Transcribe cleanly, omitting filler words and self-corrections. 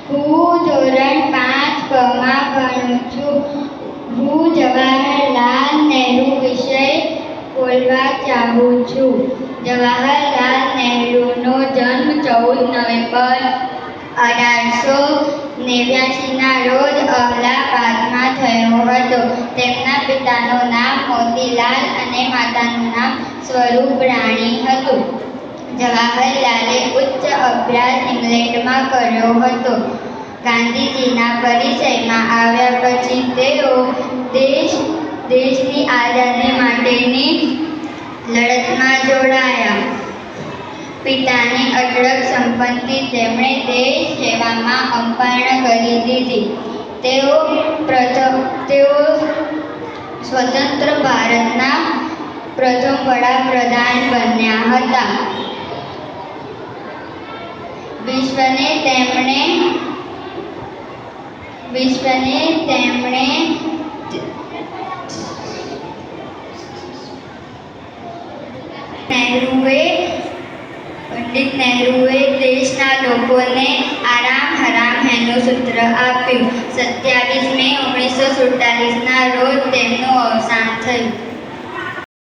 હું ધોરણ 5 માં ભણું છું. હું જવાહરલાલ નહેરુ વિશે બોલવા ચાહું છું. જવાહરલાલ નહેરુનો જન્મ 14 નવેમ્બર 1889ના રોજ અલ્હાબાદમાં થયો હતો. તેમના પિતાનું નામ મોતીલાલ અને માતાનું નામ સ્વરૂપ રાણી હતું. જવાહરલાલે ઉચ્ચ અભ્યાસ ઇંગ્લેન્ડમાં કર્યો હતો. ગાંધીજીના પરિચયમાં આવ્યા પછી તેઓ દેશની આઝાદી માટેની લડતમાં જોડાયા. પિતાની અઢળક સંપત્તિ તેમણે દેશ સેવામાં અર્પણ કરી દીધી. તેઓ સ્વતંત્ર ભારતના પ્રથમ વડાપ્રધાન બન્યા હતા. વિશ્વને તેમણે પંડિત નહેરુએ દેશના લોકોને આરામ હરામ હેનું સૂત્ર આપ્યું. 27 મે 1947ના રોજ તેમનું અવસાન થયું.